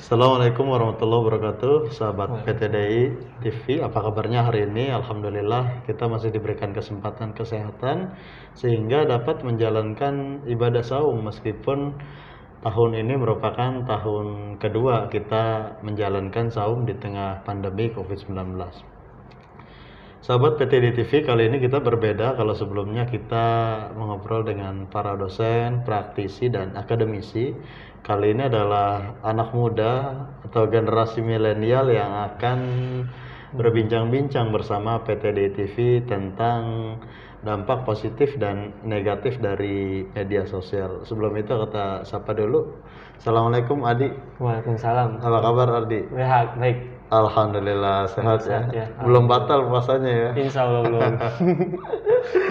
Assalamualaikum warahmatullahi wabarakatuh, sahabat Waalaikumsalam. PTDI TV. Apa kabarnya hari ini? Alhamdulillah kita masih diberikan kesempatan kesehatan sehingga dapat menjalankan ibadah saum meskipun tahun ini merupakan tahun kedua kita menjalankan saum di tengah pandemi COVID-19. Sahabat PTD TV, kali ini kita berbeda. Kalau sebelumnya kita mengobrol dengan para dosen, praktisi, dan akademisi, kali ini adalah anak muda atau generasi milenial yang akan berbincang-bincang bersama PTD TV tentang dampak positif dan negatif dari media sosial. Sebelum itu kita sapa dulu. Assalamualaikum Adi. Waalaikumsalam. Apa kabar Ardi? Baik. Alhamdulillah sehat ya. Sehat ya, Belum alhamdulillah. batal puasanya ya. Insya Allah belum.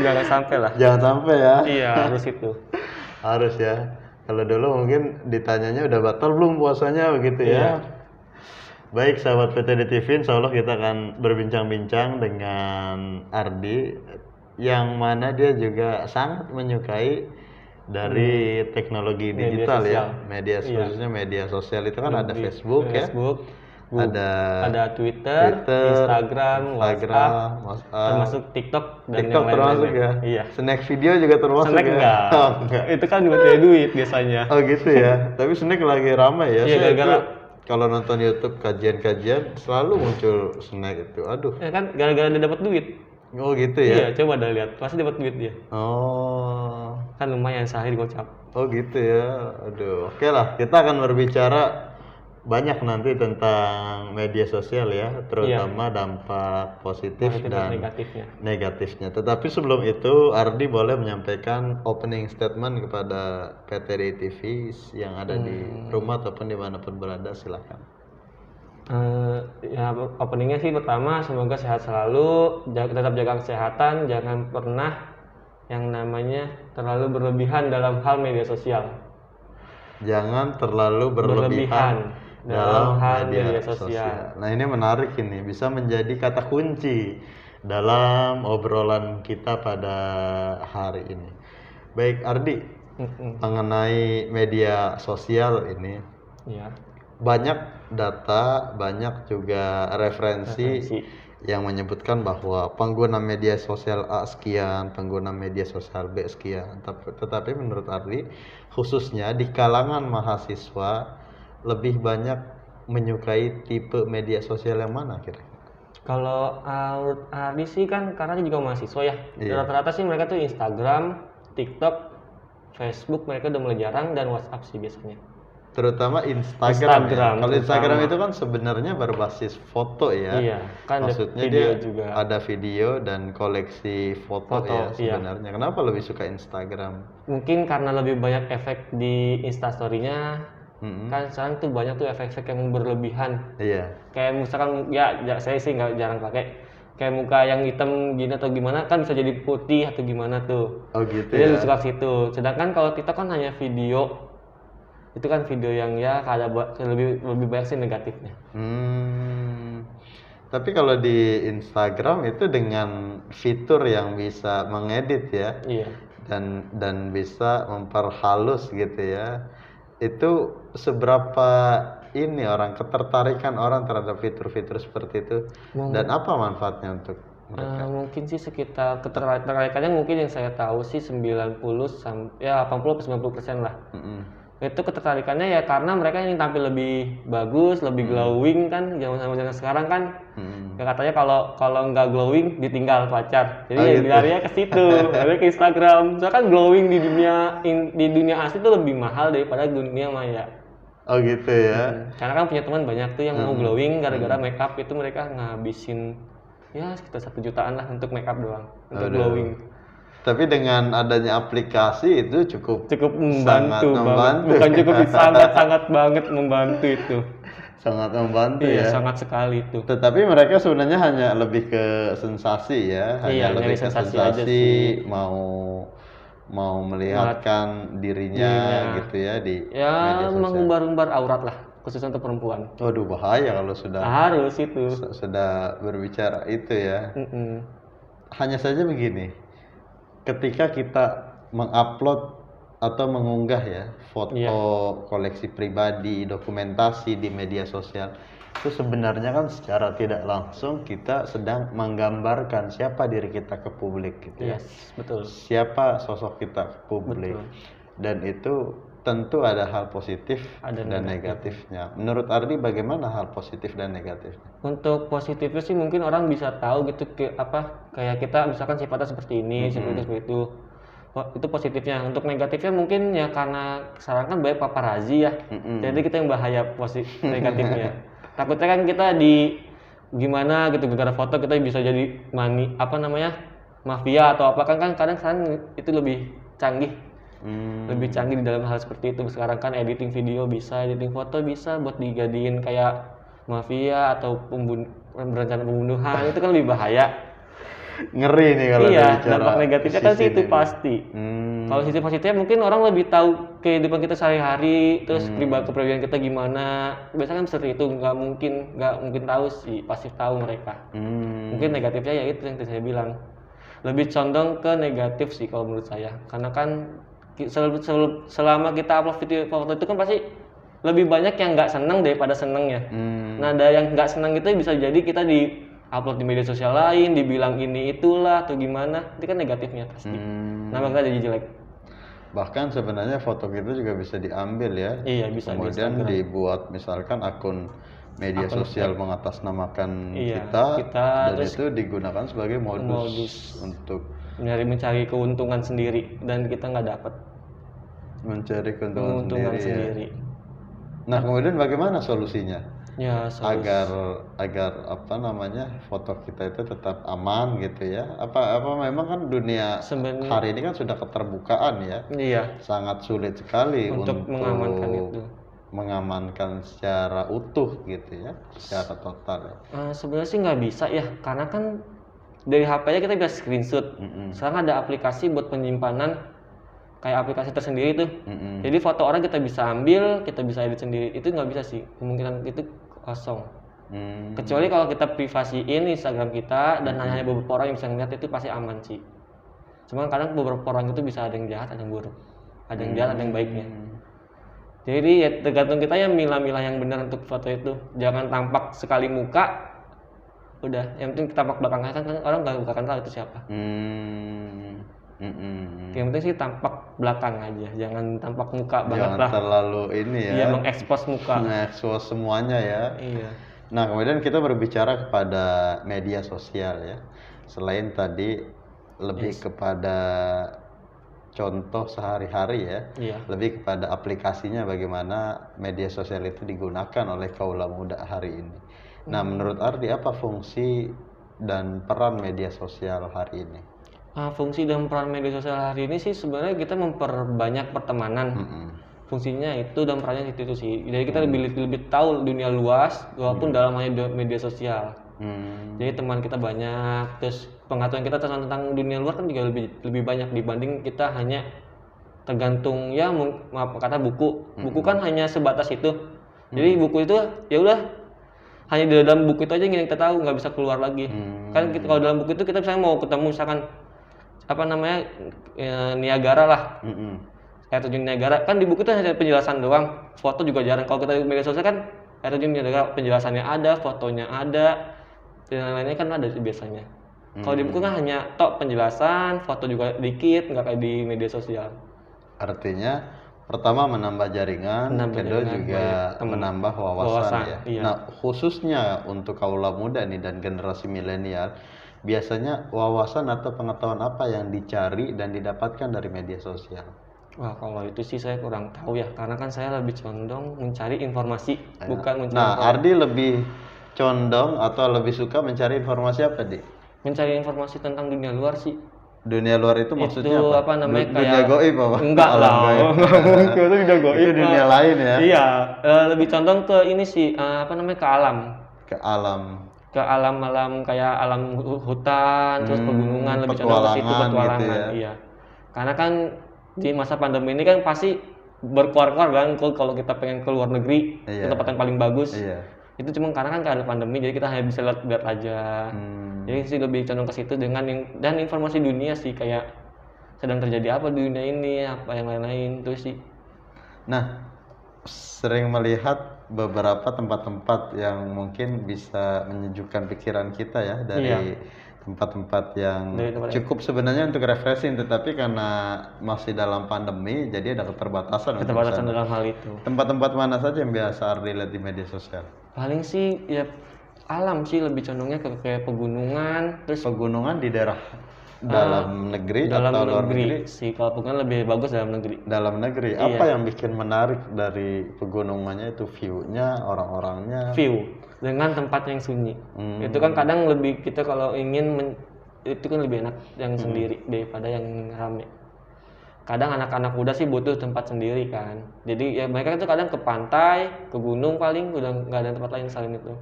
Jangan sampai lah. Jangan sampai ya. Iya, harus itu. Harus ya. Kalau dulu mungkin ditanyanya udah batal belum puasanya begitu ya. Iya. Baik sahabat PTD TV, insya Allah kita akan berbincang-bincang dengan Ardi yang mana dia juga sangat menyukai dari teknologi Media digital ya. sosial. Media Iya. khususnya media sosial itu kan ada Lebih- Facebook ya. ada Twitter, Instagram, WhatsApp, termasuk TikTok dan TikTok yang termasuk lain-lain. ya. Iya. Snack video juga termasuk Snack ya. enggak. Oh, enggak. Itu kan buat cari duit biasanya. Oh gitu ya. Tapi snack lagi ramai ya. Iya, Saya gara-gara- itu kalau nonton YouTube kajian-kajian selalu muncul snack itu. Aduh. Ya kan gara-gara dia dapat duit. Oh gitu ya. Iya, coba dah lihat. Pasti dapat duit dia. Oh. Kan lumayan sehari gocap. Oh gitu ya. Aduh. Oke lah, kita akan berbicara banyak nanti tentang media sosial ya, terutama dampak positif Positif dan dan negatifnya. Tetapi sebelum itu, Ardi boleh menyampaikan opening statement kepada PTD TV yang ada di rumah ataupun dimanapun berada, silakan. Ya openingnya sih pertama semoga sehat selalu, tetap jaga kesehatan, jangan pernah yang namanya terlalu berlebihan dalam hal media sosial. Jangan terlalu berlebihan dalam hal media sosial. Nah ini menarik ini, bisa menjadi kata kunci dalam obrolan kita pada hari ini. Baik Ardi, mengenai media sosial ini Iya. banyak data, banyak juga referensi yang menyebutkan bahwa pengguna media sosial A sekian, pengguna media sosial B sekian. Tetapi menurut Ardi, khususnya di kalangan mahasiswa, lebih banyak menyukai tipe media sosial yang mana kira-kira? Kalau menurut Ardi sih kan karena dia juga mahasiswa ya. Iya. Rata-rata sih mereka tuh Instagram, TikTok, Facebook mereka udah mulai jarang dan WhatsApp sih biasanya. Terutama Instagram Instagram ya. Kalau Instagram terutama. itu kan sebenarnya berbasis foto ya. Iya, kan ada Maksudnya video dia juga. ada video dan koleksi foto ya Iya. sebenarnya. Kenapa lebih suka Instagram? Mungkin karena lebih banyak efek di Instastory-nya. Kan sekarang tuh banyak tuh efek-efek yang berlebihan. Iya. Kayak misalkan saya sih nggak jarang pakai kayak muka yang hitam gini atau gimana kan bisa jadi putih atau gimana tuh. Oh gitu Jadi ya. lebih suka ke situ. Sedangkan kalau TikTok kan hanya video. Itu kan video yang ya lebih banyak sih negatifnya. Tapi kalau di Instagram itu dengan fitur yang bisa mengedit ya. Iya. Dan bisa memperhalus gitu ya. Itu seberapa ini ketertarikan orang terhadap fitur-fitur seperti itu dan apa manfaatnya untuk mereka? Mungkin sih sekitar ketertarikannya mungkin yang saya tahu sih 80-90% lah. Itu ketertarikannya ya karena mereka ingin tampil lebih bagus, lebih glowing kan zaman sekarang kan. Ya katanya kalau nggak glowing ditinggal pacar. Jadi Oh, ya gitu. larinya ke situ, larinya ke Instagram. Soalnya kan glowing di dunia asli itu lebih mahal daripada dunia maya. Oh gitu ya. Karena kan punya teman banyak tuh yang mau glowing gara-gara make up itu mereka ngabisin ya sekitar 1 jutaan lah untuk make up doang, untuk Aduh. glowing. Tapi dengan adanya aplikasi itu cukup Membantu sangat banget. Bukan cukup sangat banget membantu itu. sangat membantu Iya, ya. sangat sekali itu. Tetapi mereka sebenarnya hanya lebih ke sensasi ya, Iya, hanya lebih nyari ke sensasi aja sih. mau melihatkan dirinya gitu ya di Ya media sosial. mengumbar-umbar aurat lah, khususnya untuk perempuan. Waduh bahaya kalau sudah Harus itu. sudah berbicara itu ya. Mm-mm. Hanya saja begini, ketika kita mengupload atau mengunggah ya foto Iya. koleksi pribadi, dokumentasi di media sosial, itu sebenarnya kan secara tidak langsung kita sedang menggambarkan siapa diri kita ke publik gitu ya. Yes, betul. Siapa sosok kita ke publik. Betul. Dan itu tentu ada hal positif Ada dan negatif. negatifnya. Menurut Ardi bagaimana hal positif dan negatifnya? Untuk positifnya sih mungkin orang bisa tahu gitu kayak kita misalkan sifatnya seperti ini, sifatnya seperti itu. Itu positifnya. Untuk negatifnya mungkin ya karena sekarang kan banyak paparazzi ya. Jadi kita yang bahaya negatifnya. Takutnya kan kita gimana gitu gara-gara foto kita bisa jadi mafia atau apa kan kadang sekarang itu lebih canggih. Lebih canggih di dalam hal seperti itu. Sekarang kan editing video bisa, editing foto bisa buat dijadiin kayak mafia atau berencana pembunuhan. Itu kan lebih bahaya. Ngeri nih kalau Iya, bicara dampak negatifnya kan sih itu ini. pasti. Kalau sisi positifnya mungkin orang lebih tahu kehidupan kita sehari-hari, terus kepribadian kita gimana. Biasanya kan seperti itu, nggak mungkin tahu sih, pasti tahu mereka. Mungkin negatifnya ya itu yang tadi saya bilang. Lebih condong ke negatif sih kalau menurut saya. Karena kan selama kita upload video foto itu kan pasti lebih banyak yang nggak senang daripada seneng ya. Nah, ada yang nggak senang itu bisa jadi kita di upload di media sosial lain, dibilang ini itulah atau gimana, itu kan negatifnya pasti. Nama kita jadi jelek. Bahkan sebenarnya foto kita juga bisa diambil ya. Iya, bisa di Kemudian Instagram. dibuat misalkan akun media sosial mengatasnamakan kita dan terus itu digunakan sebagai modus untuk mencari keuntungan sendiri dan kita nggak dapat mencari keuntungan keuntungan sendiri. sendiri. Ya. Nah, kemudian bagaimana solusinya? Ya, agar apa namanya foto kita itu tetap aman gitu ya. Apa memang kan dunia hari ini kan sudah keterbukaan ya. Iya. Sangat sulit sekali untuk mengamankan itu. Mengamankan secara utuh gitu ya, secara total ya. Sebenarnya sih nggak bisa ya, karena kan dari HP-nya kita bisa screenshot. Sekarang ada aplikasi buat penyimpanan, kayak aplikasi tersendiri tuh. Jadi foto orang kita bisa ambil, kita bisa edit sendiri. Itu nggak bisa sih, kemungkinan itu kosong. Kecuali kalau kita privasiin Instagram kita dan hanya beberapa orang yang bisa ngeliat, itu pasti aman sih. Cuma kadang beberapa orang itu bisa ada yang jahat, ada yang buruk, ada yang jahat, ada yang baiknya. Jadi ya tergantung kita ya milah-milah yang benar untuk foto itu. Jangan tampak sekali muka, udah. Yang penting tampak belakangnya kan orang nggak akan tahu itu siapa. Yang penting sih tampak belakang aja, jangan tampak muka banget lah. Jangan terlalu ini ya. Iya, mengekspos muka. Mengekspos semuanya ya. Iya. Nah, kemudian kita berbicara kepada media sosial ya. Selain tadi lebih kepada contoh sehari-hari ya. Iya. Lebih kepada aplikasinya bagaimana media sosial itu digunakan oleh kaula muda hari ini. Nah, menurut Ardi apa fungsi dan peran media sosial hari ini? Fungsi dan peran media sosial hari ini sih sebenarnya kita memperbanyak pertemanan. Fungsinya itu dan perannya itu sih. Jadi kita lebih tahu dunia luas walaupun dalam hanya media sosial. Jadi teman kita banyak, terus pengetahuan kita tentang dunia luar kan juga lebih banyak dibanding kita hanya tergantung ya kata buku. Buku kan hanya sebatas itu. Jadi buku itu ya udah hanya di dalam buku itu aja yang kita tahu, nggak bisa keluar lagi. Kan kita, kalau dalam buku itu kita misalnya mau ketemu misalkan Niagara lah. Air terjun Niagara kan di buku itu hanya penjelasan doang, foto juga jarang. Kalau kita di media sosial kan air terjun Niagara penjelasannya ada, fotonya ada, dan lain-lainnya kan ada biasanya. Kalau di buku kan hanya penjelasan, foto juga dikit, nggak kayak di media sosial. Artinya pertama menambah jaringan, kedua juga menambah wawasan ya. Iya. Nah, khususnya untuk kaula muda nih dan generasi milenial, biasanya wawasan atau pengetahuan apa yang dicari dan didapatkan dari media sosial? Wah, kalau itu sih saya kurang tahu ya, karena kan saya lebih condong mencari informasi, bukan mencari. Nah, Ardi lebih condong atau lebih suka mencari informasi apa, Di? Mencari informasi tentang dunia luar sih. Dunia luar itu maksudnya itu apa? Kayak dunia goib apa? Enggak lah. Itu dunia goib. Itu dunia lain ya. Iya, lebih condong ke ini sih, ke alam. Ke alam. Ke alam-alam kayak alam hutan, terus pegunungan, lebih condong ke situ, petualangan gitu ya. Iya. Karena kan di masa pandemi ini kan pasti berkeluar-keluar kan kalau kita pengen ke luar negeri, ke tempat yang paling bagus. Itu cuma karena kan ada pandemi, jadi kita hanya bisa lihat aja. Jadi sih lebih condong ke situ dan informasi dunia sih, kayak sedang terjadi apa di dunia ini, apa yang lain-lain itu sih. Nah, sering melihat beberapa tempat-tempat yang mungkin bisa menyejukkan pikiran kita ya dari tempat-tempat yang cukup sebenarnya untuk refreshing, tetapi karena masih dalam pandemi jadi ada keterbatasan dalam hal itu. Tempat-tempat mana saja yang biasa Ardi lihat di media sosial? Paling sih ya alam sih, lebih condongnya ke kayak pegunungan. Terus pegunungan di daerah dalam negeri atau luar negeri sih. Kalau pegunungan lebih bagus dalam negeri. Dalam negeri. Apa yang bikin menarik dari pegunungannya itu? View-nya, orang-orangnya? View dengan tempat yang sunyi. Itu kan kadang lebih kita kalau ingin itu kan lebih enak yang sendiri daripada yang rame. Kadang anak-anak muda sih butuh tempat sendiri kan. Jadi ya mereka itu kadang ke pantai, ke gunung, paling udah nggak ada tempat lain selain itu.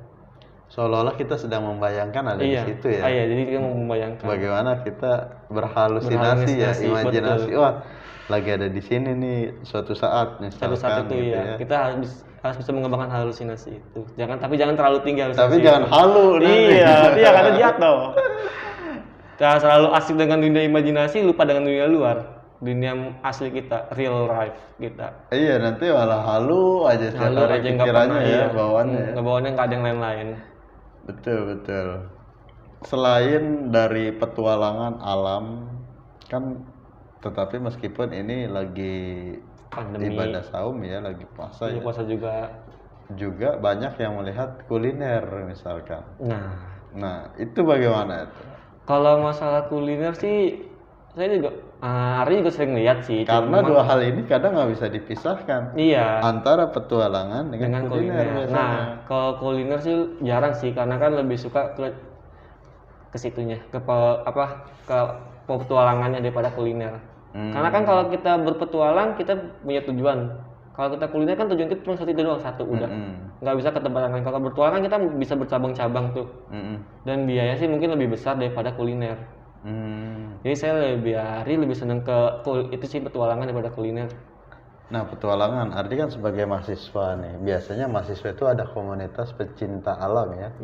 Seolah-olah kita sedang membayangkan ada di situ ya. Iya, jadi kita membayangkan. Bagaimana kita berhalusinasi ya, imajinasi. Betul. Wah, lagi ada di sini nih suatu saat misalkan. Suatu saat itu gitu ya. Kita harus bisa mengembangkan halusinasi itu. Tapi jangan terlalu tinggi halusinasi. Tapi jangan halu nanti. Iya, karena jatuh. Kita selalu asik dengan dunia imajinasi, lupa dengan dunia luar. Dunia asli kita, real life kita. Iya, nanti malah halu aja setiap hari pikirannya ya, bawaannya. Ngebawaannya nggak ada yang lain-lain. Betul. Selain dari petualangan alam kan, tetapi meskipun ini lagi pandemi, ibadah saum ya, lagi puasa ya. Puasa juga banyak yang melihat kuliner misalkan. Nah, itu bagaimana itu? Kalau masalah kuliner sih saya juga Ari juga sering lihat sih. Karena dua hal ini kadang nggak bisa dipisahkan. Iya. Antara petualangan dengan kuliner. Nah, kalau kuliner sih jarang sih, karena kan lebih suka ke situnya, ke petualangannya daripada kuliner. Karena kan kalau kita berpetualang kita punya tujuan. Kalau kita kuliner kan tujuan kita cuma satu udah. Nggak bisa ke tempat lain. Kalau berpetualang kan kita bisa bercabang-cabang tuh. Dan biaya sih mungkin lebih besar daripada kuliner. Jadi saya lebih senang ke itu sih, petualangan daripada kuliner. Nah, petualangan, Ardi kan sebagai mahasiswa nih, biasanya mahasiswa itu ada komunitas pecinta alam ya,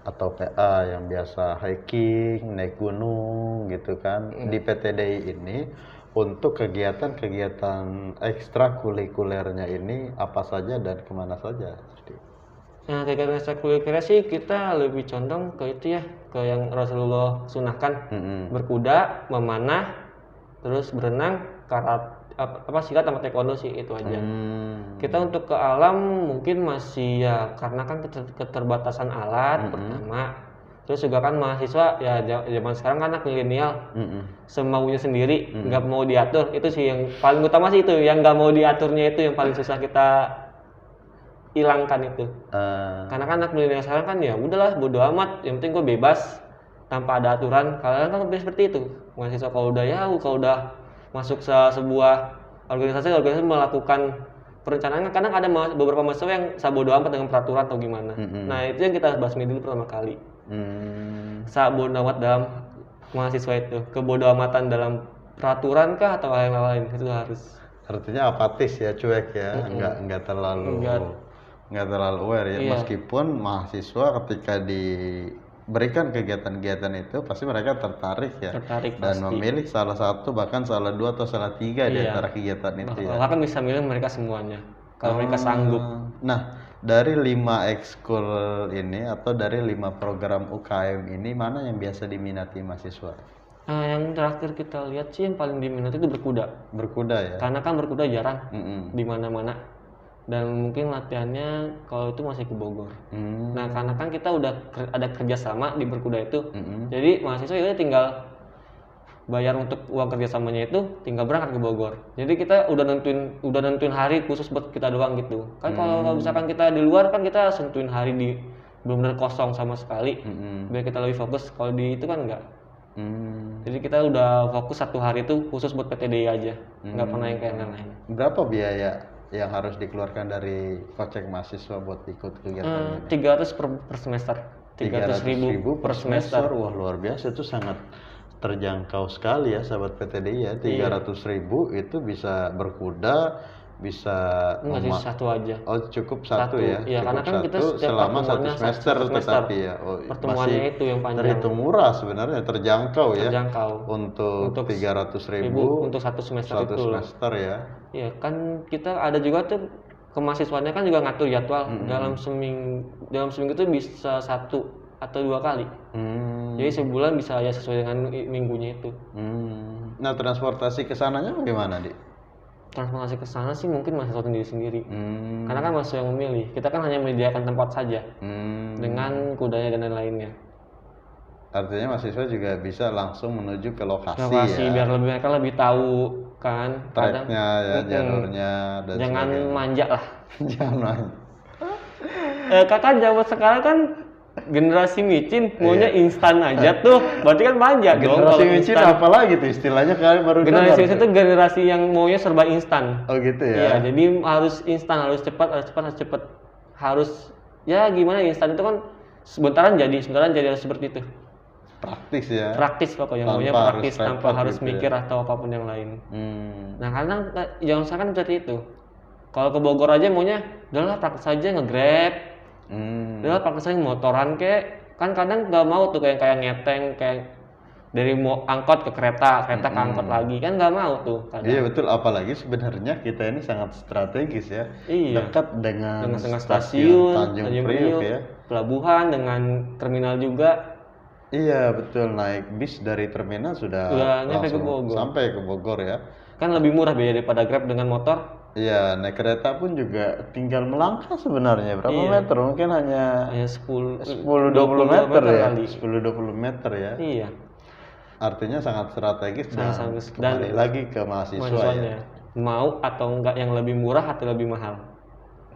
atau PA yang biasa hiking, naik gunung gitu kan. Di PTDI ini untuk kegiatan-kegiatan ekstrakurikulernya ini apa saja dan kemana saja? Nah, kegiatan ekstrakurikuler sih kita lebih condong ke itu ya, ke yang Rasulullah sunahkan, berkuda, memanah, terus berenang, silat sama taekwondo sih, itu aja. Kita untuk ke alam mungkin masih ya, karena kan keterbatasan alat pertama, terus juga kan mahasiswa ya zaman sekarang kan anak milenial, semaunya sendiri, nggak mau diatur. Itu sih yang paling utama sih, itu yang nggak mau diaturnya itu yang paling susah kita hilangkan itu. Karena kan anak milenial sekarang kan ya udahlah bodo amat, yang penting gue bebas tanpa ada aturan. Kalian kan lebih seperti itu mahasiswa. Kalau udah masuk sebuah organisasi melakukan perencanaan, kadang ada beberapa mahasiswa yang bodo amat dengan peraturan atau gimana. Nah, itu yang kita bahas dulu pertama kali. Bodo amat dalam mahasiswa itu, kebodoamatan dalam peraturan kah atau hal yang lain, itu harus. Artinya apatis ya, cuek ya, nggak terlalu aware ya. Meskipun mahasiswa ketika diberikan kegiatan-kegiatan itu pasti mereka tertarik ya, dan memilih salah satu, bahkan salah dua atau salah tiga di antara kegiatan itu ya. Bahkan bisa milih mereka semuanya kalau mereka sanggup. Nah, dari 5 ekskul ini atau dari 5 program UKM ini, mana yang biasa diminati mahasiswa? Yang terakhir kita lihat sih yang paling diminati itu berkuda ya, karena kan berkuda jarang di mana-mana. Dan mungkin latihannya kalau itu masih ke Bogor. Nah, karena kan kita udah ada kerjasama di berkuda itu, jadi mahasiswa ya tinggal bayar untuk uang kerjasamanya itu, tinggal berangkat ke Bogor. Jadi kita udah nentuin hari khusus buat kita doang gitu. Kan kalau misalkan kita di luar kan kita sentuhin hari di benar-benar kosong sama sekali, biar kita lebih fokus. Kalau di itu kan enggak. Jadi kita udah fokus satu hari itu khusus buat PTDI aja, nggak pernah yang kayak lain-lain. Berapa biaya yang harus dikeluarkan dari kocek mahasiswa buat ikut kegiatan ini? 300 per semester. 300.000 per semester. Wah, luar biasa, itu sangat terjangkau sekali ya sahabat PTDI ya. 300.000 itu bisa berkuda, bisa Enggak sih, satu aja. Oh, cukup satu ya. Iya, Cukup karena kan kita satu setiap selama satu pertemuannya semester, tetapi ya pertemuannya masih itu yang panjang. terhitung murah sebenarnya, terjangkau ya. Terjangkau. Untuk 300.000 untuk satu semester satu itu. semester ya. Iya, kan kita ada juga tuh kemahasiswaannya kan juga ngatur jadwal. Dalam seminggu tuh bisa 1 atau 2 kali. Jadi sebulan bisa ya sesuai dengan minggunya itu. Nah, transportasi ke sananya bagaimana, Di? Transportasi ke sana sih mungkin mahasiswa sendiri. Karena kan mahasiswa yang memilih. Kita kan hanya menyediakan tempat saja. Dengan kudanya dan lain-lainnya. Artinya mahasiswa juga bisa langsung menuju ke lokasi ya. Biar mereka lebih tahu kan. Tracknya ya, jalurnya dan jangan sebagainya. manja lah. Jangan manja. Kakak zaman sekarang kan generasi micin maunya instan aja tuh, berarti kan manja dong. Generasi micin apalagi tuh istilahnya, kalian baru generasi micin itu generasi yang maunya serba instan. Oh gitu ya. Iya, jadi harus instan, harus cepat, harus ya gimana, instan itu kan sebentaran jadi harus seperti itu. Praktis ya. Praktis pokoknya, maunya praktis tanpa harus gitu mikir atau apapun yang lain. Nah, karena jangan sekarang seperti itu. Kalau ke Bogor aja maunya udahlah praktis aja, nge-Grab. Udah pakai sering motoran kek, kan kadang nggak mau tuh kayak ngeteng, kayak dari mau angkot ke kereta ke angkot lagi, kan nggak mau tuh kadang. Iya betul, apalagi sebenarnya kita ini sangat strategis ya. Iya. Dekat dengan stasiun Tanjung Priok ya, pelabuhan dengan terminal juga. Iya betul, naik bis dari terminal sudah langsung sampai ke Bogor ya. Kan lebih murah biaya daripada Grab dengan motor. Iya, naik kereta pun juga tinggal melangkah sebenarnya. Berapa meter? Mungkin hanya 10-20 meter ya. 10-20 meter ya. Iya. Artinya sangat strategis dan kembali lagi ke mahasiswa ya. Mau atau enggak yang lebih murah atau lebih mahal.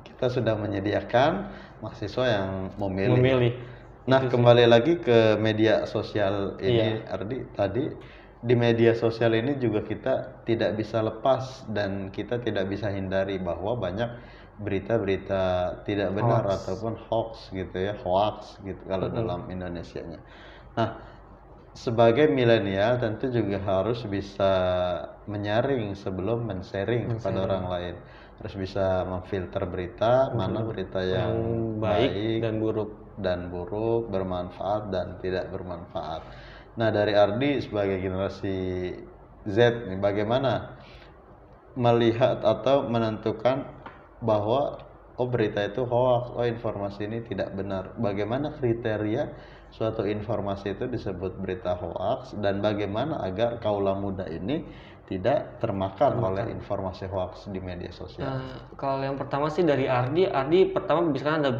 Kita sudah menyediakan mahasiswa yang memilih. Nah, itu kembali lagi ke media sosial ini, Ardi. Tadi di media sosial ini juga kita tidak bisa lepas dan kita tidak bisa hindari bahwa banyak berita-berita tidak benar ataupun hoax gitu ya, hoax gitu kalau dalam Indonesianya. Nah, sebagai milenial tentu juga harus bisa menyaring sebelum men-sharing kepada orang lain. Harus bisa memfilter berita, mana berita yang baik dan buruk, bermanfaat dan tidak bermanfaat. Nah, dari Ardi sebagai generasi Z nih, bagaimana melihat atau menentukan bahwa berita itu hoax, informasi ini tidak benar. Bagaimana kriteria suatu informasi itu disebut berita hoax dan bagaimana agar kaula muda ini tidak termakan oleh informasi hoax di media sosial? Kalau yang pertama sih dari Ardi pertama misalkan ada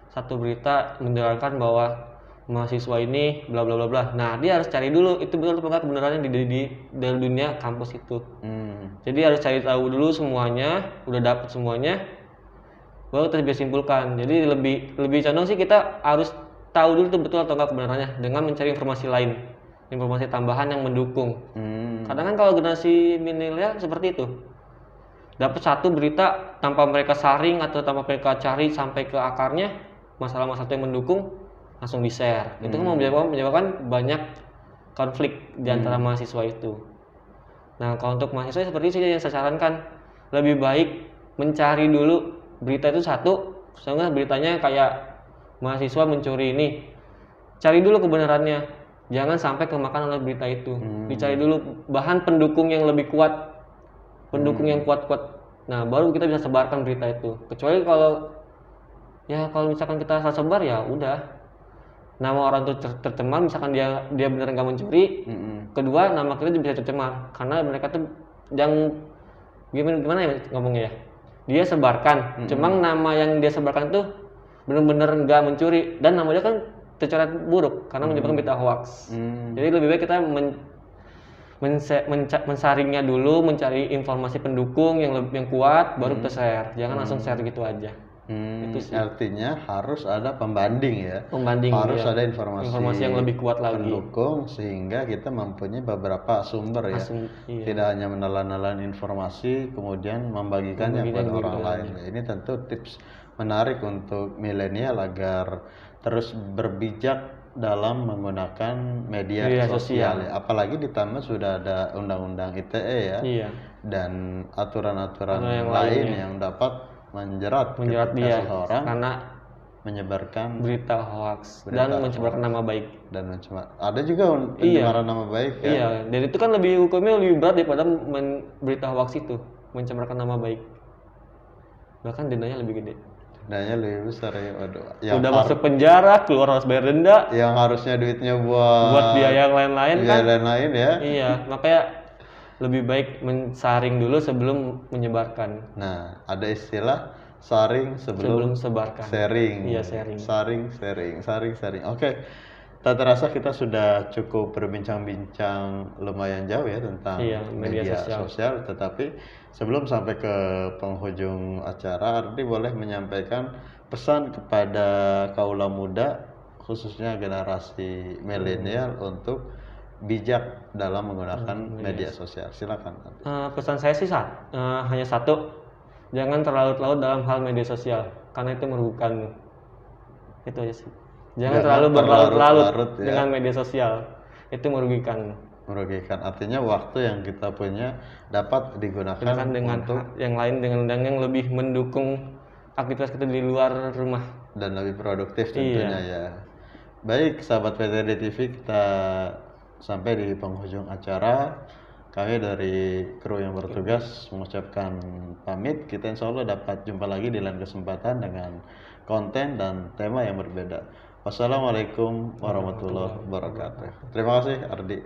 satu berita menjelaskan bahwa mahasiswa ini bla bla bla bla. Nah, dia harus cari dulu itu betul apa enggak kebenarannya di dalam dunia kampus itu. Jadi harus cari tahu dulu semuanya, udah dapat semuanya, baru kita bisa simpulkan. Jadi lebih condong sih kita harus tahu dulu itu betul atau enggak kebenarannya dengan mencari informasi lain, informasi tambahan yang mendukung. Kadang kan kalau generasi milenial seperti itu, dapat satu berita tanpa mereka saring atau tanpa mereka cari sampai ke akarnya masalah-masalah yang mendukung, langsung di-share. Itu kan menyebabkan banyak konflik di antara mahasiswa itu. Nah, kalau untuk mahasiswa seperti itu yang saya sarankan, lebih baik mencari dulu berita itu satu, misalnya beritanya kayak mahasiswa mencuri ini. Cari dulu kebenarannya. Jangan sampai kemakan oleh berita itu. Dicari dulu bahan pendukung yang lebih kuat. Pendukung yang kuat-kuat. Nah, baru kita bisa sebarkan berita itu. Kecuali kalau misalkan kita asal sebar ya udah. Nama orang itu tercemar, misalkan dia benar nggak mencuri. Kedua, nama kita juga bisa tercemar karena mereka tuh yang gimana ya ngomongnya ya, dia sebarkan, cuma nama yang dia sebarkan tuh benar-benar nggak mencuri dan namanya kan tercoret buruk karena menyebabkan berita hoax. Jadi lebih baik kita mensaringnya dulu, mencari informasi pendukung yang kuat, baru kita share. Jangan langsung share gitu aja. Itu artinya harus ada pembanding ya. Harus ada informasi yang lebih kuat lagi. Pendukung sehingga kita mempunyai beberapa sumber ya. Tidak hanya menelan informasi kemudian membagikannya kepada orang lain. Ini tentu tips menarik untuk milenial agar terus berbijak dalam menggunakan media Media sosial sosial. ya. Apalagi ditambah sudah ada undang-undang ITE ya Iya, dan aturan-aturan yang lain lainnya. yang dapat menjerat Menjerat ketika dia seseorang karena menyebarkan berita hoax Berita dan mencemarkan nama baik. dan ada juga Iya. pencemaran nama baik ya. Iya, dan itu kan hukumnya lebih berat daripada berita hoax itu, mencemarkan nama baik. Bahkan dendanya lebih gede. Dendanya lebih besar ya. Waduh. Udah masuk penjara, keluar harus bayar denda. Yang harusnya duitnya buat biaya yang lain-lain kan. biaya lain-lain ya. Iya, makanya lebih baik mensaring dulu sebelum menyebarkan. Nah, ada istilah saring sebelum Sebarkan. sharing. Iya, sharing. Saring. Oke. Tak terasa kita sudah cukup berbincang-bincang lumayan jauh ya tentang media sosial. Tetapi sebelum sampai ke penghujung acara, Ardi boleh menyampaikan pesan kepada kaula muda, khususnya generasi milenial untuk bijak dalam menggunakan media sosial. Silakan. Pesan saya sih hanya satu, jangan terlalu dalam hal media sosial karena itu merugikan. Itu aja sih. Jangan terlalu berlarut-larut ya dengan media sosial, itu merugikan. Artinya waktu yang kita punya dapat digunakan dengan untuk yang lain, dengan yang lebih mendukung aktivitas kita di luar rumah dan lebih produktif tentunya ya. Baik sahabat PTD TV, kita sampai di penghujung acara. Kami dari kru yang bertugas mengucapkan pamit. Kita insya Allah dapat jumpa lagi di lain kesempatan dengan konten dan tema yang berbeda. Wassalamualaikum warahmatullahi wabarakatuh. Terima kasih Ardi.